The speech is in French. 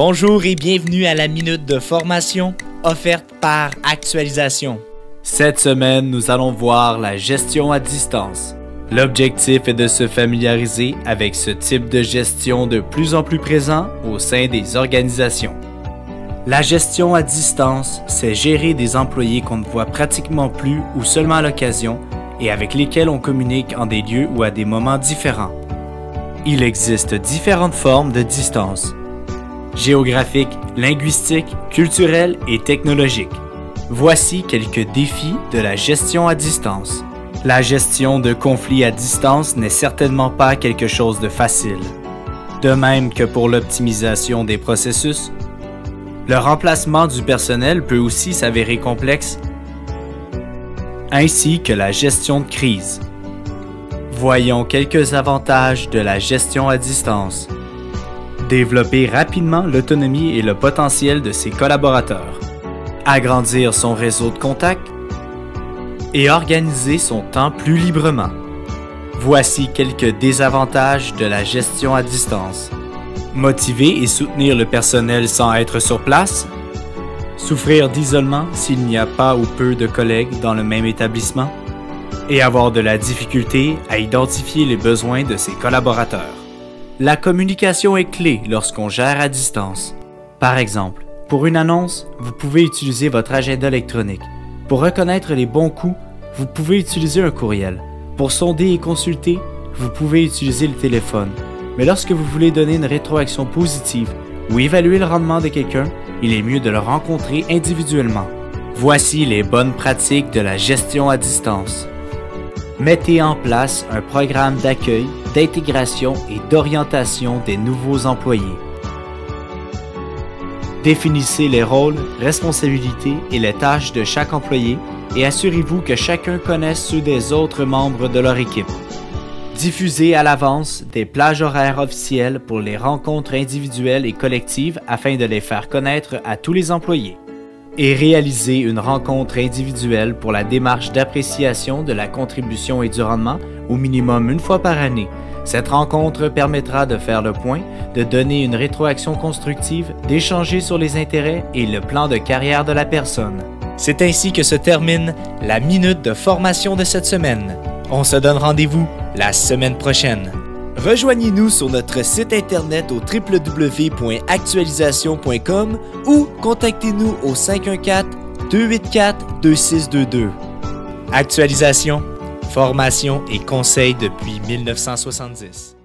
Bonjour et bienvenue à la minute de formation offerte par Actualisation. Cette semaine, nous allons voir la gestion à distance. L'objectif est de se familiariser avec ce type de gestion de plus en plus présent au sein des organisations. La gestion à distance, c'est gérer des employés qu'on ne voit pratiquement plus ou seulement à l'occasion et avec lesquels on communique en des lieux ou à des moments différents. Il existe différentes formes de distance: géographique, linguistique, culturelle et technologique. Voici quelques défis de la gestion à distance. La gestion de conflits à distance n'est certainement pas quelque chose de facile. De même que pour l'optimisation des processus, le remplacement du personnel peut aussi s'avérer complexe, ainsi que la gestion de crise. Voyons quelques avantages de la gestion à distance. Développer rapidement l'autonomie et le potentiel de ses collaborateurs. Agrandir son réseau de contacts et organiser son temps plus librement. Voici quelques désavantages de la gestion à distance. Motiver et soutenir le personnel sans être sur place. Souffrir d'isolement s'il n'y a pas ou peu de collègues dans le même établissement. Et avoir de la difficulté à identifier les besoins de ses collaborateurs. La communication est clé lorsqu'on gère à distance. Par exemple, pour une annonce, vous pouvez utiliser votre agenda électronique. Pour reconnaître les bons coups, vous pouvez utiliser un courriel. Pour sonder et consulter, vous pouvez utiliser le téléphone. Mais lorsque vous voulez donner une rétroaction positive ou évaluer le rendement de quelqu'un, il est mieux de le rencontrer individuellement. Voici les bonnes pratiques de la gestion à distance. Mettez en place un programme d'accueil, d'intégration et d'orientation des nouveaux employés. Définissez les rôles, responsabilités et les tâches de chaque employé et assurez-vous que chacun connaisse ceux des autres membres de leur équipe. Diffusez à l'avance des plages horaires officielles pour les rencontres individuelles et collectives afin de les faire connaître à tous les employés. Et réalisez une rencontre individuelle pour la démarche d'appréciation de la contribution et du rendement au minimum une fois par année. Cette rencontre permettra de faire le point, de donner une rétroaction constructive, d'échanger sur les intérêts et le plan de carrière de la personne. C'est ainsi que se termine la minute de formation de cette semaine. On se donne rendez-vous la semaine prochaine. Rejoignez-nous sur notre site internet au www.actualisation.com ou contactez-nous au 514-284-2622. Actualisation, formation et conseils depuis 1970.